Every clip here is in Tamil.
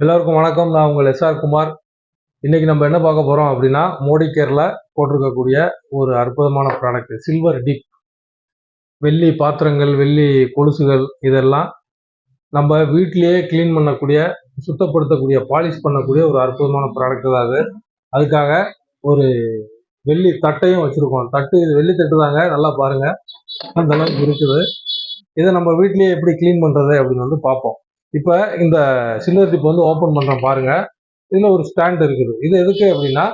எல்லாருக்கும் வணக்கம். நான் உங்கள் எஸ்ஆர் குமார். இன்னைக்கு நம்ம என்ன பார்க்க போகிறோம் அப்படின்னா, மோடி கேரில் போட்டிருக்கக்கூடிய ஒரு அற்புதமான ப்ராடக்ட் சில்வர் டிப். வெள்ளி பாத்திரங்கள், வெள்ளி கொலுசுகள் இதெல்லாம் நம்ம வீட்டிலேயே க்ளீன் பண்ணக்கூடிய, சுத்தப்படுத்தக்கூடிய, பாலிஷ் பண்ணக்கூடிய ஒரு அற்புதமான ப்ராடக்ட் தான் அது. அதுக்காக ஒரு வெள்ளி தட்டையும் வச்சுருக்கோம். தட்டு வெள்ளி தட்டு தாங்க, நல்லா பாருங்கள், அந்த அளவுக்கு இருக்குது. இதை நம்ம வீட்டிலேயே எப்படி க்ளீன் பண்ணுறது அப்படின்னு பார்ப்போம். இப்போ இந்த சில்வர் டிப் ஓப்பன் பண்ணுறோம் பாருங்க. இதில் ஒரு ஸ்டாண்ட் இருக்குது. இது எதுக்கு அப்படின்னா,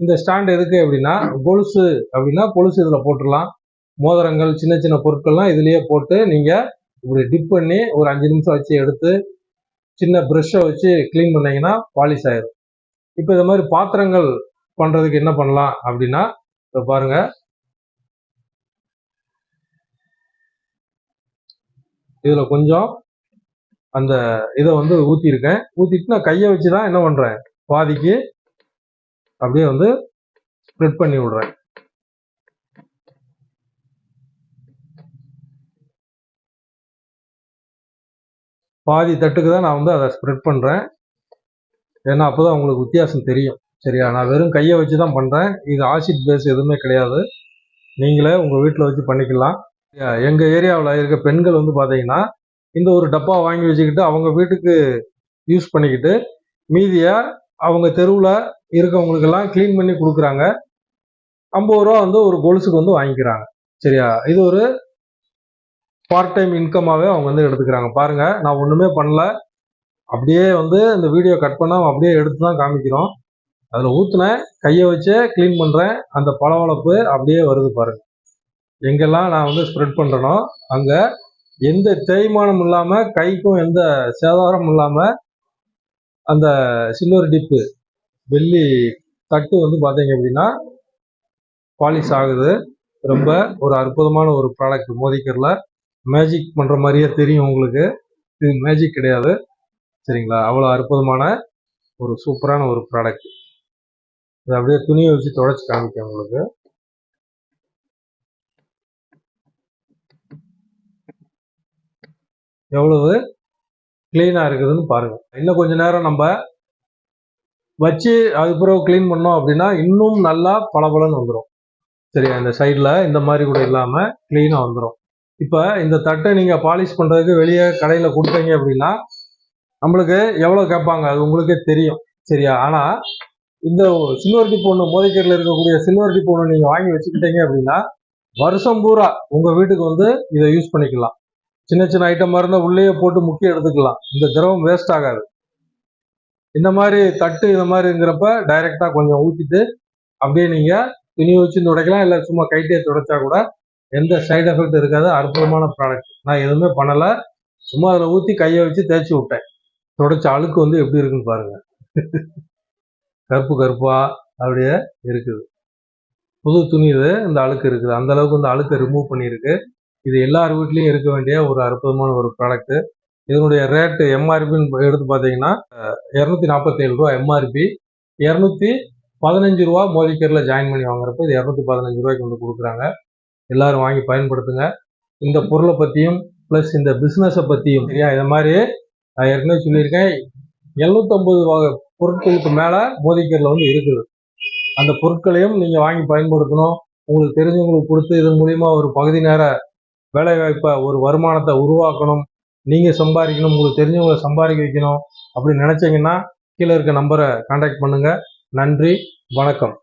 இந்த ஸ்டாண்ட் எதுக்கு அப்படின்னா, கொலுசு அப்படின்னா கொலுசு இதில் போட்டுடலாம். மோதிரங்கள், சின்ன சின்ன பொருட்கள்லாம் இதுலேயே போட்டு நீங்கள் இப்படி டிப் பண்ணி ஒரு 5 நிமிஷம் வச்சு எடுத்து சின்ன ப்ரெஷ்ஷை வச்சு க்ளீன் பண்ணிங்கன்னா பாலிஷ் ஆயிடும். இப்போ இந்த மாதிரி பாத்திரங்கள் பண்ணுறதுக்கு என்ன பண்ணலாம் அப்படின்னா, இப்போ பாருங்கள், இதில் கொஞ்சம் அந்த இதை ஊற்றிருக்கேன். ஊற்றிட்டு நான் கையை வச்சு தான் என்ன பண்ணுறேன், பாதிக்கு அப்படியே ஸ்ப்ரெட் பண்ணி விடுறேன். பாதி தட்டுக்கு தான் நான் அதை ஸ்ப்ரெட் பண்ணுறேன். ஏன்னா அப்போ தான் உங்களுக்கு வித்தியாசம் தெரியும். சரியா? நான் வெறும் கையை வச்சு தான் பண்ணுறேன். இது ஆசிட் பேஸ் எதுவுமே கிடையாது. நீங்களே உங்கள் வீட்டில் வச்சு பண்ணிக்கலாம். எங்கள் ஏரியாவில் இருக்க பெண்கள் பார்த்தீங்கன்னா, இந்த ஒரு டப்பா வாங்கி வச்சுக்கிட்டு அவங்க வீட்டுக்கு யூஸ் பண்ணிக்கிட்டு மீதியை அவங்க தெருவில் இருக்கவங்களுக்கெல்லாம் க்ளீன் பண்ணி கொடுக்குறாங்க. 50 ரூபா ஒரு கொலுசுக்கு வாங்கிக்கிறாங்க. சரியா? இது ஒரு பார்ட் டைம் இன்கமாகவே அவங்க எடுத்துக்கிறாங்க. பாருங்கள், நான் ஒன்றுமே பண்ணல. அப்படியே இந்த வீடியோ கட் பண்ணாமல் அப்படியே எடுத்து தான் காமிக்கிறோம். அதில் ஊற்றுனேன், கையை வச்சே க்ளீன் பண்ணுறேன். அந்த பளபளப்பு அப்படியே வருது பாருங்கள். எங்கெல்லாம் நான் ஸ்ப்ரெட் பண்ணுறேனோ அங்கே எந்த தேய்மானம் இல்லாமல், கைக்கும் எந்த சேதாரம் இல்லாமல் அந்த சில்வர் டிப்பு வெள்ளி தட்டு பார்த்தீங்க அப்படின்னா பாலிஷ் ஆகுது. ரொம்ப ஒரு அற்புதமான ஒரு ப்ராடக்ட். மோதிக்கரில் மேஜிக் பண்ணுற மாதிரியே தெரியும் உங்களுக்கு. இது மேஜிக் கிடையாது. சரிங்களா? அவ்வளோ அற்புதமான ஒரு சூப்பரான ஒரு ப்ராடக்ட். இதை அப்படியே துணியை வச்சு துடைச்சி காமிக்க உங்களுக்கு. எவ்வளவு கிளீனாக இருக்குதுன்னு பாருங்கள். இன்னும் கொஞ்ச நேரம் நம்ம வச்சு அது பிறகு க்ளீன் பண்ணோம் அப்படின்னா இன்னும் நல்லா பளபளன்னு வந்துடும். சரியா? இந்த சைடில் இந்த மாதிரி கூட இல்லாமல் க்ளீனாக வந்துடும். இப்போ இந்த தட்டை நீங்கள் பாலிஷ் பண்ணுறதுக்கு வெளியே கடையில் கொடுத்தீங்க அப்படின்னா நம்மளுக்கு எவ்வளோ கேட்பாங்க அது உங்களுக்கே தெரியும். சரியா? ஆனால் இந்த சில்வர் டிப் ஒன்று, மோதிக்கரில் இருக்கக்கூடிய சில்வர் டிப் ஒன்று நீங்கள் வாங்கி வச்சுக்கிட்டீங்க அப்படின்னா வருஷம் பூரா உங்கள் வீட்டுக்கு இதை யூஸ் பண்ணிக்கலாம். சின்ன சின்ன ஐட்டமாக இருந்தால் உள்ளேயே போட்டு முக்கி எடுத்துக்கலாம். இந்த திரவம் வேஸ்ட் ஆகாது. இந்த மாதிரி தட்டு இந்த மாதிரிங்கிறப்ப டைரெக்டாக கொஞ்சம் ஊற்றிட்டு அப்படியே நீங்கள் துணி வச்சு துடைக்கலாம். இல்லை சும்மா கைட்டே துடைச்சா கூட எந்த சைடு எஃபெக்ட் இருக்காது. அற்புதமான ப்ராடக்ட். நான் எதுவுமே பண்ணலை, சும்மா அதில் ஊற்றி கையை வச்சு தேய்ச்சி விட்டேன். துடைச்ச அழுக்கு எப்படி இருக்குன்னு பாருங்கள். கருப்பு கருப்பாக அப்படியே இருக்குது. புது துணி இது. இந்த அழுக்கு இருக்குது, அந்த அளவுக்கு அழுக்கை ரிமூவ் பண்ணியிருக்கு. இது எல்லார் வீட்லேயும் இருக்க வேண்டிய ஒரு அற்புதமான ஒரு ப்ராடக்ட்டு. இதனுடைய ரேட்டு எம்ஆர்பின்னு எடுத்து பார்த்தீங்கன்னா 247 ரூபா எம்ஆர்பி. 215 ரூபா மோதிக்கரில் ஜாயின் பண்ணி வாங்குறப்ப இது 215 ரூபாய்க்கு கொடுக்குறாங்க. எல்லோரும் வாங்கி பயன்படுத்துங்க. இந்த பொருளை பற்றியும் ப்ளஸ் இந்த பிஸ்னஸை பற்றியும் சரியா, இதை மாதிரி நான் ஏற்கனவே சொல்லியிருக்கேன். 750 பொருட்களுக்கு மேலே மோதிக்கரில் இருக்குது. அந்த பொருட்களையும் நீங்கள் வாங்கி பயன்படுத்தணும். உங்களுக்கு தெரிஞ்சவங்களுக்கு கொடுத்து இதன் மூலிமா ஒரு பகுதி நேர வேலைவாய்ப்பை, ஒரு வருமானத்தை உருவாக்கணும். நீங்கள் சம்பாதிக்கணும், உங்களுக்கு தெரிஞ்சவங்களை சம்பாதிக்க வைக்கணும் அப்படின்னு நினச்சிங்கன்னா கீழே இருக்க நம்பரை கான்டாக்ட் பண்ணுங்கள். நன்றி, வணக்கம்.